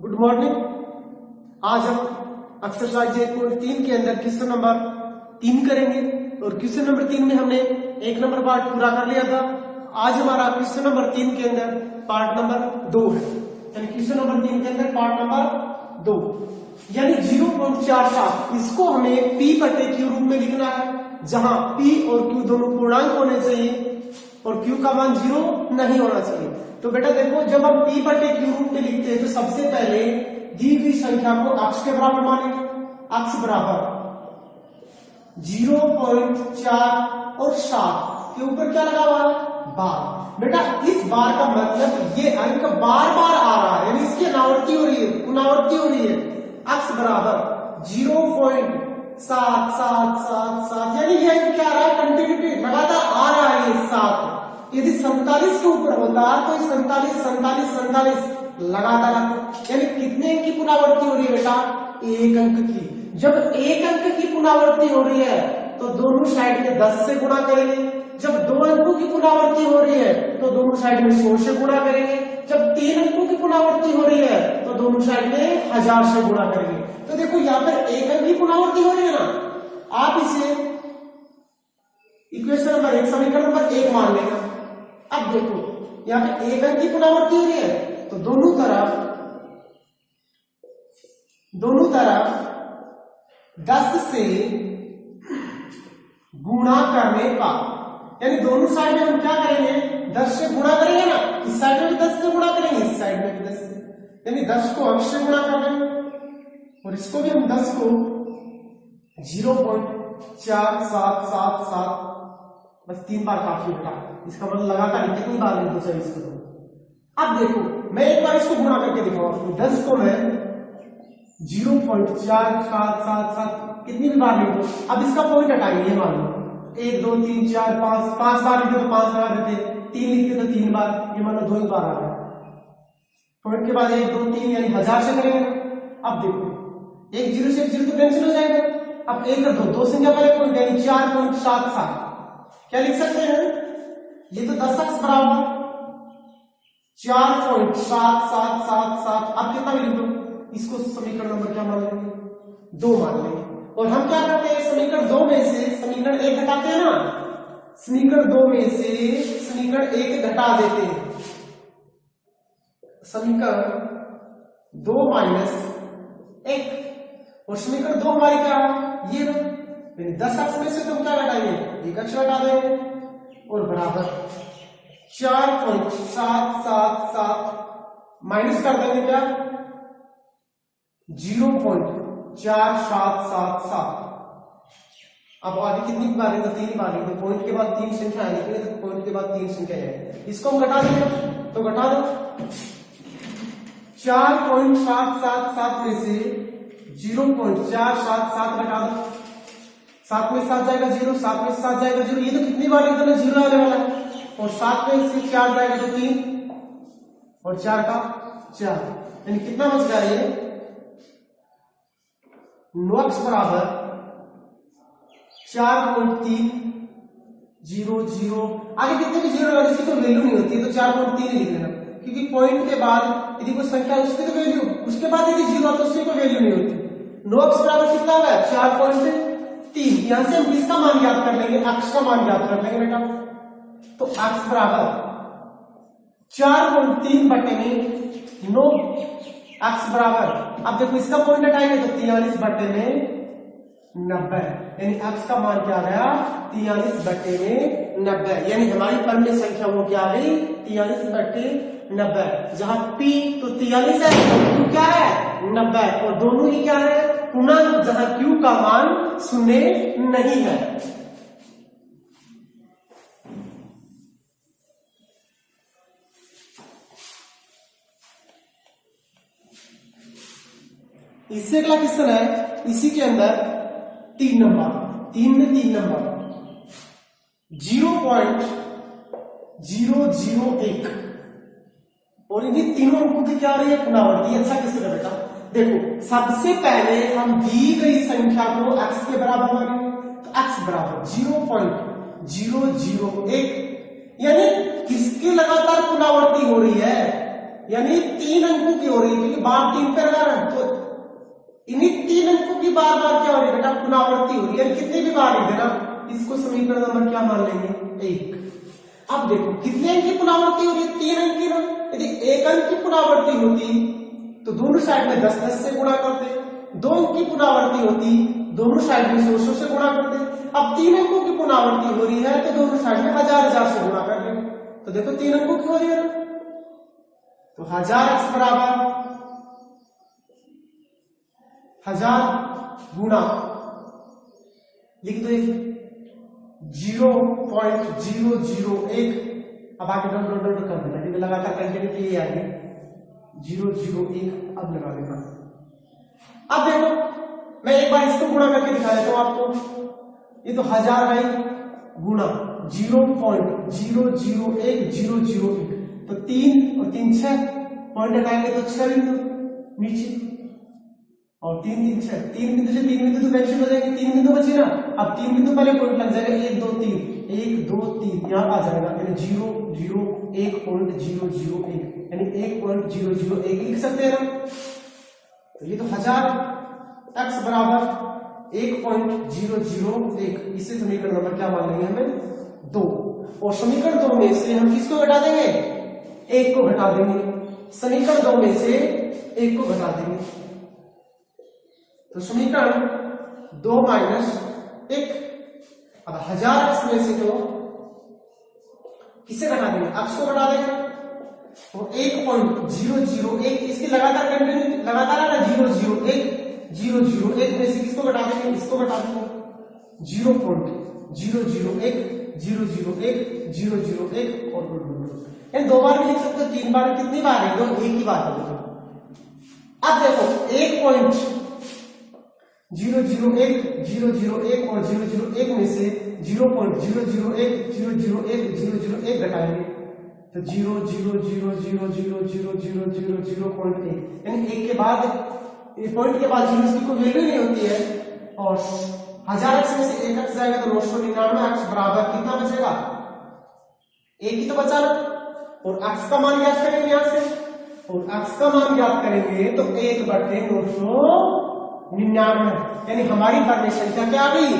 Good morning. आज हम exercise 8.3 के अंदर क्वेश्चन नंबर 3 करेंगे और क्वेश्चन नंबर 3 में हमने 1 नंबर पार्ट पूरा कर लिया था। आज हमारा क्वेश्चन नंबर 3 के अंदर पार्ट नंबर 2 है, यानी क्वेश्चन नंबर 3 के अंदर पार्ट नंबर 2 यानी 0.47। इसको हमें P बटे Q रूप में लिखना है, जहां P और Q दोनों पूर्णांक होने चाहिए और Q का मान 0 नहीं होना चाहिए। तो बेटा देखो, जब हम P बटे Q रूप में लिखते हैं तो सबसे पहले दी हुई संख्या को अक्ष के बराबर मानेंगे। अक्ष बराबर 0.4 और 7 के ऊपर क्या लगा हुआ है? बार। बेटा इस बार का मतलब ये अंक बार बार आ रहा है, यानी इसकी अनावृत्ति हो रही है, पुनरावृत्ति हो रही है। अक्ष बराबर 0.7777, यानी ये अंक क्या आ रहा है? कंटिन्यूटी लगातार आ रहा है ये 7। यदि 47 के ऊपर होता तो 47 लगातार, यानी कितने अंक की पुनरावृत्ति हो रही है बेटा? एक अंक की। जब एक अंक की पुनरावृत्ति हो रही है तो दोनों साइड में 10 से गुणा करेंगे। जब 2 अंकों की पुनरावृत्ति हो रही है तो दोनों साइड में 100 से गुणा करेंगे। जब 3 अंकों की पुनरावृत्ति हो रही है तो दोनों साइड में 1000 से गुणा करेंगे। तो देखो यहाँ पर एक अंक की पुनरावृत्ति हो रही है ना, आप इसे इक्वेशन नंबर 1 समीकरण नंबर 1 मान लेना। अब देखो यहाँ पे एक अंक की पुनरावृत्ति हो रही है तो दोनों तरफ 10 से गुणा करने का, यानी दोनों साइड में हम क्या करेंगे? 10 से गुणा करेंगे ना, इस साइड में भी 10 से गुणा करेंगे, इस साइड में भी 10 से, यानी 10 को अक्ष से गुणा कर देंगे और इसको भी हम 10 को 0.4777, बस 3 बार काफी बेटा। इसका मतलब लगातार कितनी बार लिख दो सर इसको। अब देखो मैं एक बार इसको गुणा करके दिखाऊंगा। 10 को मैं 0.4777 कितनी बार लिख दो। अब इसका पॉइंट हटाएंगे, ये मान लो 1 2 3 4 5 बार लिखे तो 5 बार देते, 3 लिखते तो 3 बार, ये मान लो 2 ही बार आ रहा है। पॉइंट के बाद 1 2 3 यानी 1000 से करेंगे। अब देखो एक 0 से 0 तो कैंसिल हो जाएगा। अब 1 और 2 संख्या पहले पॉइंट, यानी 4.77 क्या लिख सकते हैं? ये तो 10 अक्ष बराबर 4.7777। अब कितना भी लिख दो, इसको समीकरण नंबर क्या मान लेंगे? 2 मान लेंगे। और हम क्या करते हैं? समीकरण 2 में से समीकरण 1 घटाते हैं ना, समीकरण 2 में से समीकरण 1 घटा देते हैं। समीकरण 2 माइनस 1 और समीकरण 2 हमारी क्या है? ये 10 अक्ष में से तुम क्या घटाएंगे? 1 अक्ष घटा देंगे और बराबर 4.777 माइनस कर देंगे क्या? 0.4777। अब आगे कितनी बार लिखो? 3 बार लिखो। पॉइंट के बाद 3 संख्या लिखनी है तो पॉइंट के बाद 3 संख्या है, इसको हम घटा देंगे तो घटा दो। 4.777 में से 0.477 घटा दो, 7 में 7 जाएगा 0, 7 में 7 जाएगा 0, ये तो कितनी बार लिख देना? 0 आने वाला है। और 7 में से 4 जाएगा तो 3 और 4 का 4, यानी कितना बच गया? ये 9 अक्ष बराबर 4.300। आगे कितने भी 0 लगा, इसकी तो वैल्यू नहीं होती है तो 4.3 लिख लेना, क्योंकि पॉइंट के बाद यदि कोई संख्या उसकी तो वैल्यू, उसके बाद यदि 0 तो उसकी कोई वैल्यू नहीं होती। 9 अक्ष बराबर कितना होगा? 4.3। यहां से हम किसका मान याद कर लेंगे? अक्ष का मान याद कर लेंगे बेटा। तो अक्ष बराबर 4.3 बटे में 9 अक्ष बराबर, अब देखो इसका पॉइंट हटाएंगे तो 43 बटे में 90, यानी अक्ष का मान क्या आ गया? 43 बटे में 90, यानी हमारी अन्य संख्या वो क्या आ गई? 43 बटे 90। जहां P तो 43 है, Q क्या है? 90, और दोनों ही क्या है? पूर्णांक, जहां Q का मान 0 नहीं है। इससे अगला क्वेश्चन है इसी के अंदर 3 नंबर 3 में 3 नंबर 0.001 और इन्हीं तीनों अंकों की क्या आ रही है? पुनरावृत्ति। अच्छा क्वेश्चन है बेटा। देखो सबसे पहले हम दी गई संख्या को x के बराबर मानेंगे, तो x बराबर 0.001, यानी किसकी लगातार पुनरावृत्ति हो रही है? यानी 3 अंकों की हो रही है, क्योंकि बार 3 पे लगा रहा है, तो इन्हीं 3 अंकों की बार बार क्या हो रही है बेटा, पुनरावृत्ति हो रही है। कितनी भी बार लिख देना, इसको समीकरण नंबर क्या मान लेंगे, 1। अब देखो कितने अंक की पुनरावृत्ति हो रही है, 3 अंक की ना। यदि 1 अंक की पुनरावृत्ति होती तो दोनों साइड में 10-10 से गुणा करते, 2 अंक की पुनरावृत्ति होती दोनों साइड में 100-100 से गुणा करते। अब 3 अंकों की पुनरावृत्ति हो रही है तो दोनों साइड में 1000-1000 से गुणा कर लेंगे। तो देखो 3 अंकों की हो रही है ना, तो 1000x बराबर 1000 गुणा लिख दो 0.001। अब आगे डॉट कर देना, क्योंकि लगातार कंटिन्यू के लिए आगे 001 अब लगा देना। अब देखो मैं एक बार इसको गुणा करके दिखा देता हूं आपको। ये तो 1000 है गुणा 0.001001, तो 3 और 3 6 पॉइंट हटाएंगे तो 6 बिंदु नीचे, और 3 3 6, 3 बिंदु से 3 बिंदु तो कैंसिल हो जाएंगे, 3 बिंदु बचे ना। अब 3 बिंदु पहले पॉइंट लग जाएगा, 1 2 3 1 2 3 यहाँ आ जाएगा, यानी 0.001 यानी 1.001 लिख सकते हैं ना। तो ये तो 1000 x बराबर 1.001, इसे समीकरण नंबर क्या मान लेंगे हमें, 2। और समीकरण 2 में से हम किसको घटा देंगे, 1 को घटा देंगे। समीकरण 2 में से 1 को घटा देंगे, तो समीकरण 2 माइनस 1। अब 1000x में से तो किसे घटा देंगे, x को घटा देंगे, और 1.001 इसकी लगातार कंटिन्यू लगातार है ना, 001 में से किसको घटा देंगे, इसको घटा देंगे, 0.001 और इन 2 बार भी लिख सकते हो, 3 बार, कितनी बार है, तो एक ही बार है। अब देखो 1.001 और 001 में से 0.001 घटाएंगे तो 0.0000000.1, यानी 1 के बाद पॉइंट के बाद 0 की कोई वैल्यू नहीं होती है। और 1000x में से 1x जाएगा तो 999x बराबर कितना बचेगा, 1 ही तो बचा ना। और x का मान ज्ञात करेंगे यहां से, और x का मान ज्ञात करेंगे तो 1/999, यानी हमारी वर्ग संख्या क्या आ गई,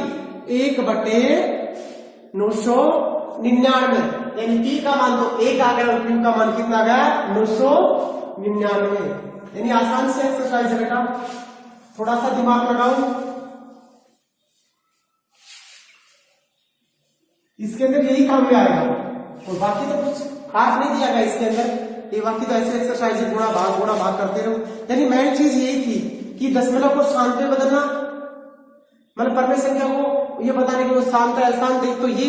1/999, यानी p का मान तो 1 आ गया और q का मान कितना आ गया, 999। यानी आसान से एक्सरसाइज है बेटा, थोड़ा सा दिमाग लगाओ। इसके अंदर यही काम में आएगा, और बाकी तो कुछ खास नहीं दिया गया इसके अंदर। ये बाकी तो ऐसे एक्सरसाइज गुणा भाग करते रहो। यानी मेन चीज यही थी कि दशमलव को शांत में बदलना, मतलब परमेय संख्या को ये बताने कि वो शांत है अशांत है। तो ये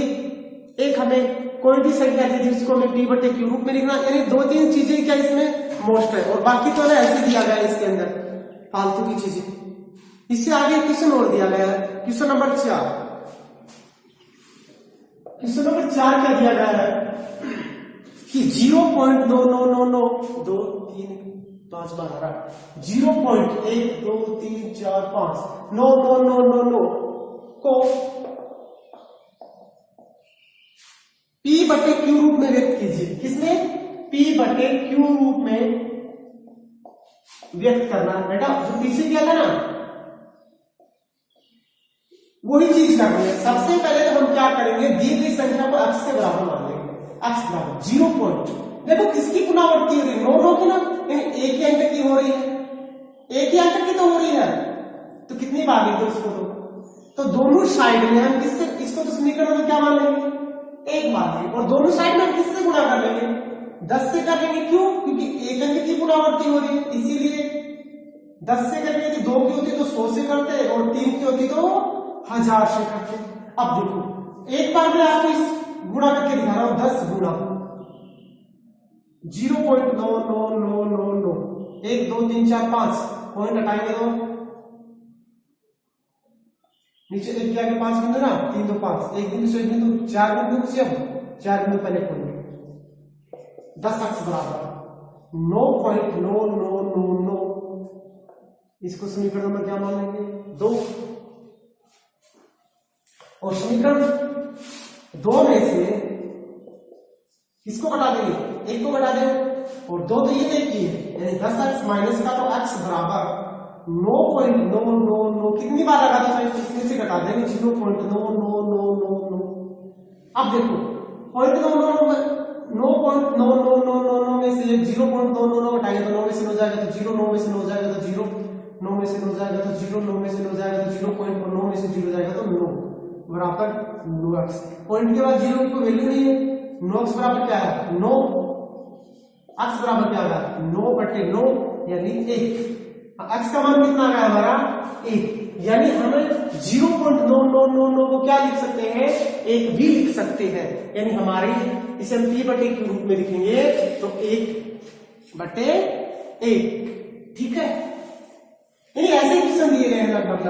एक हमें कोई भी संख्या थी जिसको हमें p/q रूप में लिखना, यानी 2-3 चीजें क्या इसमें मोस्ट है, और बाकी तो ना ऐसे दिया गया है इसके अंदर फालतू की चीजें। इससे आगे क्वेश्चन और दिया गया है, क्वेश्चन नंबर 4। क्वेश्चन नंबर 4 क्या दिया गया है कि 0.9999 2 3 5 बार 0.12345 99999 को p/q रूप में व्यक्त कीजिए। किसमें, p/q रूप में व्यक्त करना है बेटा, जो पीछे किया था ना वही चीज करनी है। सबसे पहले तो हम क्या करेंगे, दी गई संख्या को x के बराबर मान लेंगे, x बराबर 0. देखो किसकी पुनरावृत्ति हो रही है, 9 की ना, यानी एक ही अंक की हो रही है, एक ही अंक की तो हो रही है, तो कितनी बार लिख दो इसको, तो दोनों साइड में हम किससे, इसको तो समीकरण में क्या मान लेंगे, 1 मान लेंगे, और दोनों साइड में किससे गुणा कर लेंगे, 10 से कर लेंगे। क्यों, क्योंकि एक अंक की पुनरावृत्ति हो रही है, इसीलिए 10 से करेंगे, 2 की होती तो 100 से करते, और 3 की होती तो 1000 से करते। अब देखो एक बार मैं आपको इस गुणा करके दिखा रहा हूं, 10 गुणा 0.9999 1 2 3 4 5 पॉइंट हटाएंगे तो नीचे एक के आगे 5 बिंदु ना, 3 2 5, एक बिंदु से एक बिंदु, 4 बिंदु से, अब 4 बिंदु पहले पॉइंट 10x बराबर 9.9999, इसको समीकरण में क्या मान लेंगे, 2। और समीकरण 2 में से किसको घटा देंगे, 1 को घटा देंगे, और 2 तो ये एक ही है, यानी 10x माइनस का तो x बराबर 9.999 कितनी बार लगा था, इसमें से घटा देंगे 0.99999। अब देखो 9.99999 में से 0.999 घटाएंगे तो 9 में से हो जाएगा तो 0, 9 में से हो जाएगा तो 0, 9 में से हो जाएगा तो 0, 9 में से हो जाएगा तो 0.9 में से 0 जाएगा तो 9 बराबर 9x। पॉइंट के बाद 0 की कोई वैल्यू नहीं है, 9x बराबर क्या है 9, x बराबर क्या होगा 9/9 यानी 1। x का मान कितना आ गया हमारा 1, यानी हमें 0.9999 को क्या लिख सकते हैं 1 भी लिख सकते हैं, यानी हमारी इसे हम p/1 के रूप में लिखेंगे तो 1/1। ठीक है, यानी ऐसे क्वेश्चन दिए गए हैं लगभग।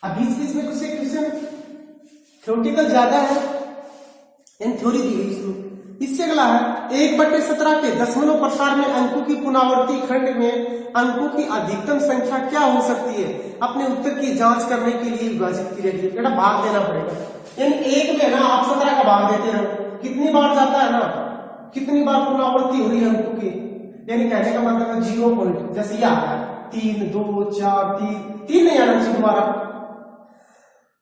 अब बीच बीच में कुछ क्वेश्चन थ्योरेटिकल ज्यादा है, यानी थ्योरी दी गई इसमें। इससे अगला है 1/17 के दशमलव प्रसार में अंकों की पुनरावृत्ति खंड में अंकों की अधिकतम संख्या क्या हो सकती है, अपने उत्तर की जांच करने के लिए विभाजित की जाएगी। बेटा भाग देना पड़ेगा, यानी 1 में ना आप 17 का भाग देते रहो, कितनी बार जाता है ना, कितनी बार पुनरावृत्ति हो रही है अंकों की, यानी कहने का मतलब है 0 पॉइंट। जैसे ये आता है 3 2 4 3 नहीं आना चाहिए दोबारा,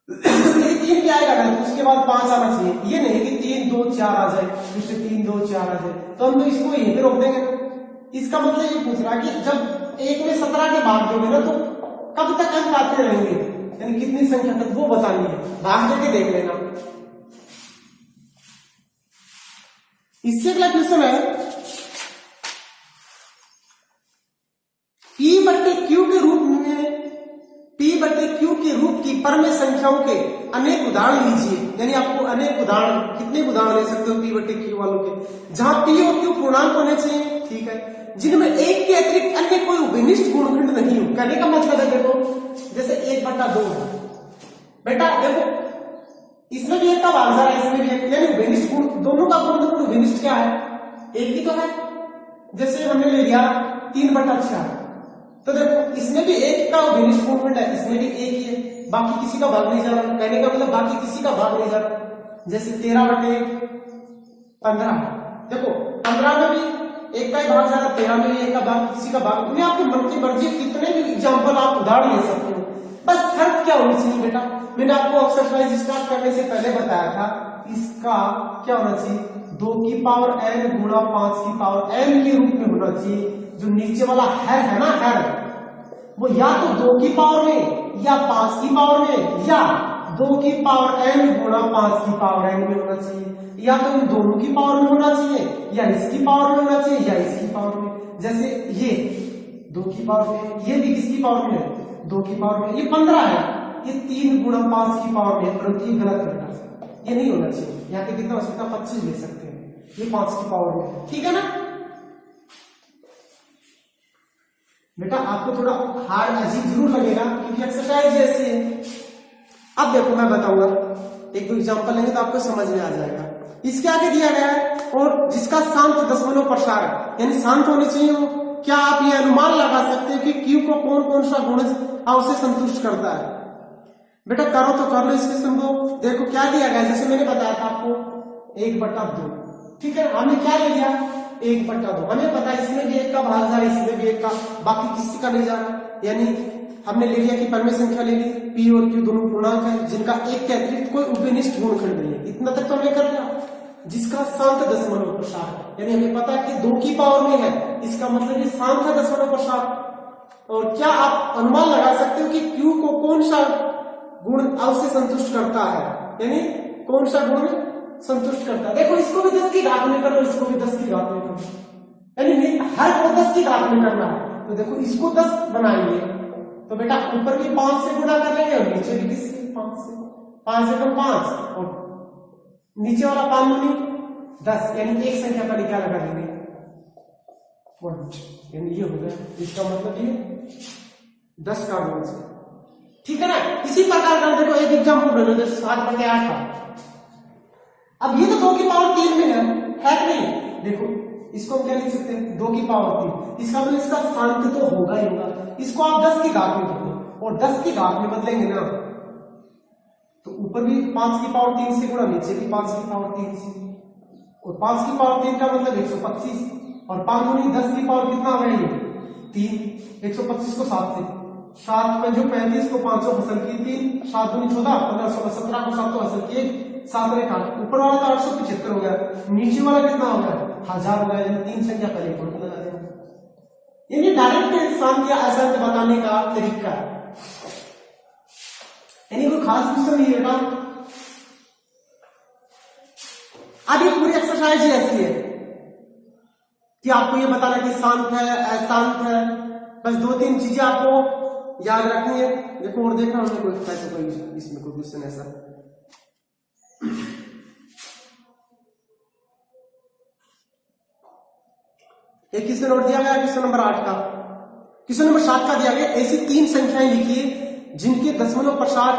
3 क्या आएगा ना, उसके बाद 5 आना चाहिए। ये नहीं कि 3 2 4 आ जाए, फिर से 3 2 4 आ जाए, तो हम तो इसको यहीं पे रोक देंगे। इसका मतलब ये पूछ रहा है कि जब 1 में 17 के भाग दोगे ना तो कब तक अंक आते रहेंगे, यानी कितनी संख्या तक वो बतानी है, भाग देके देख लेना। इससे अगला क्वेश्चन है p/q के रूप में p/q के रूप की परमेय संख्याओं के अनेक उदाहरण लीजिए, यानी आपको अनेक उदाहरण, कितने उदाहरण ले सकते हो p/q वालों के, जहां p और q पूर्णांक होने चाहिए, ठीक है, जिनमें 1 के अतिरिक्त अन्य कोई विनिष्ट गुणखंड नहीं हो। कहने का मतलब है देखो जैसे 1/2 है, बेटा देखो इसमें भी 1 का भाग जा रहा है, इसमें भी 1, यानी विनिष्ट गुण, दोनों का गुणखंड विनिष्ट क्या है 1 ही तो है। जैसे हमने ले लिया 3/4, तो देखो इसमें भी 1 का विनिष्ट गुणखंड है, इसमें भी 1 ही है, बाकी किसी का भाग नहीं जा रहा। कहने का मतलब बाकी किसी का भाग नहीं जा रहा। जैसे 13/15, देखो 15 में भी 1 का ही भाग जा रहा, 13 में भी 1 का भाग, किसी का भाग नहीं। आपकी मन की मर्जी, कितने भी एग्जाम्पल आप उदाहरण ले सकते हो, बस शर्त क्या होनी चाहिए बेटा, मैंने आपको एक्सरसाइज स्टार्ट करने से पहले बताया था, इसका क्या होना चाहिए 2 की पावर n गुणा 5 की पावर n के रूप में होना चाहिए। जो नीचे वाला है ना हेड, वो या तो 2 की पावर में या 5 की पावर में या 2 की पावर n गुणा 5 की पावर n में होना चाहिए, या तो इन दोनों की पावर में होना चाहिए, या इसकी पावर में होना चाहिए, या इसकी पावर में। जैसे ये 2 की पावर में, ये भी किसकी पावर में है 2 की पावर में, ये 15 है, ये 3 गुणा 5 की पावर में, परंतु ये गलत करना, ये नहीं होना चाहिए। यहाँ पे कितना हो सकता है 25 ले सकते हैं, ये 5 की पावर में, ठीक है ना बेटा। आपको थोड़ा हार्ड अजीब जरूर लगेगा क्योंकि एक्सरसाइज जैसी है। अब देखो मैं बताऊंगा, 1-2 एग्जांपल लेंगे तो आपको समझ में आ जाएगा। इसके आगे दिया गया है और जिसका शांत दशमलव प्रसार है, यानी शांत होनी चाहिए वो। क्या आप ये अनुमान लगा सकते हैं कि क्यू को कौन कौन सा गुण उसे संतुष्ट करता है? बेटा करो तो कर लो इस क्वेश्चन को। देखो क्या दिया गया, जैसे मैंने बताया था आपको 1/2, ठीक है, हमने क्या ले लिया 1/2, हमें पता है इसमें भी 1 का भाग जा रहा है, इसमें भी 1 का, बाकी किसी का नहीं जा रहा, यानी हमने ले लिया कि परमेय संख्या ले ली, p और q दोनों पूर्णांक है जिनका 1 के अतिरिक्त कोई उपनिष्ठ गुणखंड नहीं है। इतना तक तो हमने कर लिया। जिसका शांत दशमलव प्रसार, यानी हमें पता है कि 2 की पावर में है, इसका मतलब ये शांत है दशमलव प्रसार। और क्या आप अनुमान लगा सकते हो कि q को कौन सा गुण अवश्य संतुष्ट करता है, यानी कौन सा गुण संतुष्ट करता है? देखो इसको भी 10 की घात में करो, इसको भी 10 की घात में करो, यानी हर को 10 की घात में करना है। तो देखो इसको 10 बनाएंगे तो बेटा ऊपर भी 5 से गुणा कर लेंगे और नीचे भी किससे 5 से, 5 से कम 5 और नीचे वाला 5 दूनी 10, यानी एक संख्या का क्या लगा देंगे पॉइंट, यानी ये हो गया। इसका मतलब ये 10 का गुण, ठीक है ना। इसी प्रकार का देखो एक एग्जाम्पल ले लो, 7/8 का। अब ये तो 2 की पावर 3 में है कि नहीं? देखो इसको क्या लिख सकते हैं 2 की पावर 3, इसका मतलब इसका शांत तो होगा ही होगा। इसको आप 10 की घात में बदलो और 10 की घात में बदलेंगे ना तो ऊपर भी 5 की पावर 3 से गुणा, नीचे भी 5 की पावर 3 से, और 5 की पावर 3 का मतलब 125, और 5 दूनी 10 की पावर कितना हो गया ये 3, 125 को 7 से, 7 पंजो 35 को 500 फसल की 3, 7 दूनी 14, 15 16 17 को 7 फसल की 1, 7 ने काट, ऊपर वाला तो 875 हो गया, नीचे वाला कितना हो गया 1000 हो गया। यानी 3 संख्या पहले पॉइंट लगा देना। यानी डायरेक्ट शांत या अशांत बताने का तरीका है, यानी कोई खास क्वेश्चन नहीं है बेटा। अब ये पूरी एक्सरसाइज ही ऐसी है कि आपको ये बताना कि शांत है अशांत है, बस 2-3 चीजें आपको याद रखनी है। देखो और देखना हमने कोई इसमें कोई क्वेश्चन ऐसा एक क्वेश्चन और दिया गया, क्वेश्चन नंबर 8 का, क्वेश्चन नंबर 7 का दिया गया, ऐसी 3 संख्याएं लिखिए जिनके दशमलव प्रसाद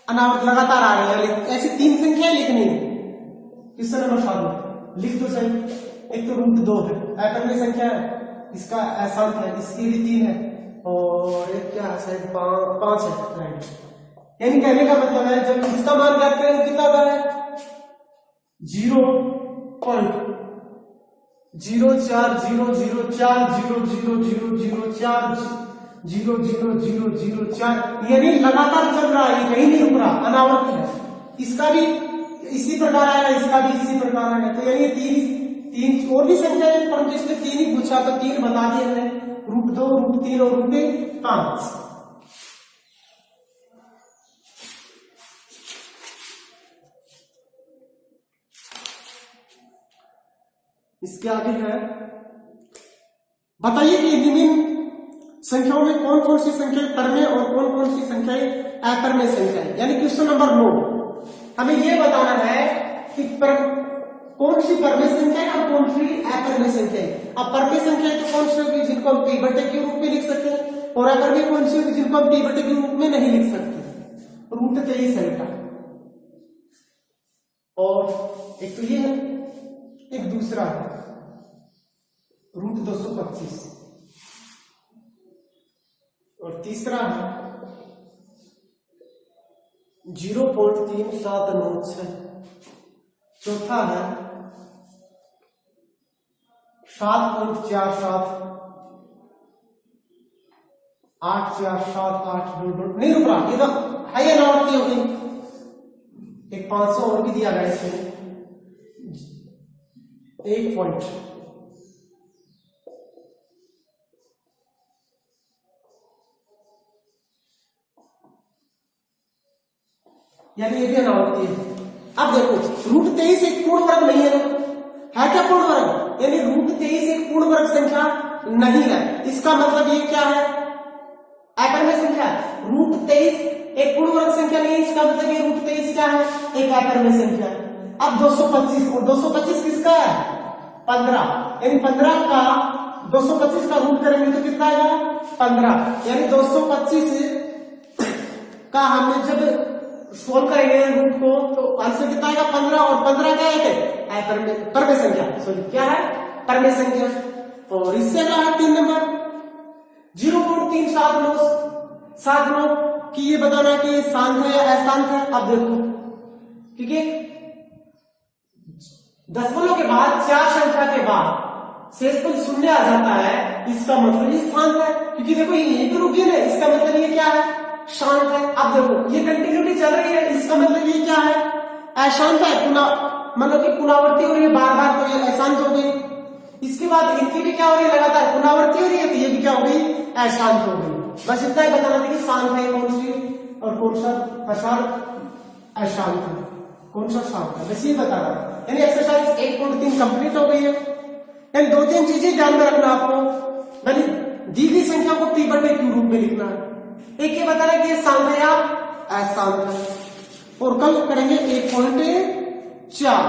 अनावर्त लगातार आ रहे हैं। ऐसी 3 संख्याएं लिखनी है। क्वेश्चन नंबर 7 लिख दो सही। एक तो √2 है, अकर्मण्य संख्या है, इसका अशांत है, इसकी भी 3 है, और एक क्या है शायद 5 है, राइट। यानी कहने का मतलब है जब इसका मान ज्ञात करेंगे कितना होता है 0.040000400004, यानी लगातार चल रहा है, ये कहीं नहीं रुक रहा, अनावर्त है। इसका भी इसी प्रकार आएगा, इसका भी इसी प्रकार आएगा। तो यानी 3 और भी संख्या है, परंतु इसमें 3 ही पूछा तो 3 बता दिए हमने, √2, √3 और √5। इसके आगे है, बताइए कि निम्न संख्याओं में कौन कौन सी संख्याएं परमेय और कौन कौन सी संख्याएं अपरमेय संख्याएं। यानी क्वेश्चन नंबर 9 हमें यह बताना है कि कौन सी परमेय संख्या है और कौन सी अपरमेय संख्या है। अब परमेय संख्या तो कौन सी होगी जिनको हम p/2 के रूप में लिख सकते हैं, और अपरमेय कौन सी होगी जिनको हम p/2 के रूप में नहीं लिख सकते। √23 है बेटा, और एक तो ये है, एक दूसरा है √225, और तीसरा है 0.3796, चौथा है 7.47, 84782 नहीं रुक रहा, ये तो हाई अनावर्त की होगी। एक 500 और भी दिया गया इसमें 1 पॉइंट, यानी ये भी अनावर्ती है। अब देखो √23 एक पूर्ण वर्ग नहीं है क्या पूर्ण वर्ग? यानी √23 एक पूर्ण वर्ग संख्या नहीं है, इसका मतलब ये क्या है अपरमेय संख्या। √23 एक पूर्ण वर्ग संख्या नहीं है, इसका मतलब ये √23 क्या है एक अपरमेय संख्या। अब 225 और 225 किसका है 15, यानी 15 का 225 का रूट करेंगे तो कितना आएगा 15, यानी 225 का हमने जब सोल्व करेंगे रूट को तो आंसर कितना आएगा 15, और 15 क्या है परमेय संख्या, सॉरी क्या है परमेय संख्या। और इससे क्या है 3 नंबर 0.379 की ये बताना कि शांत है या अशांत है। अब देखो क्योंकि दशमलव के बाद 4 संख्या के बाद शेषफल 0 आ जाता है, इसका मतलब ये शांत है, क्योंकि देखो ये तो रुक है, इसका मतलब ये क्या है शांत है। अब देखो ये कंटिन्यूटी चल रही है, इसका मतलब ये क्या है अशांत है, मतलब कि पुनरावृत्ति हो रही है बार बार, तो ये अशांत हो गई। इसके बाद इनकी भी क्या हो रही है लगातार पुनरावृत्ति हो रही है, तो ये भी क्या हो गई अशांत हो गई। बस इतना ही बताना था कि शांत है कौन सी और कौन सा अशांत है, कौन सा शांत है, बस ये बता रहा है। यानी एक्सरसाइज 1.3 कंप्लीट हो गई है। यानी 2-3 चीजें ध्यान में रखना आपको, यानी दी गई संख्या को p/2 के रूप में लिखना है। एक ये बताना कि ये शांत है या अशांत है, और कल करेंगे 1.4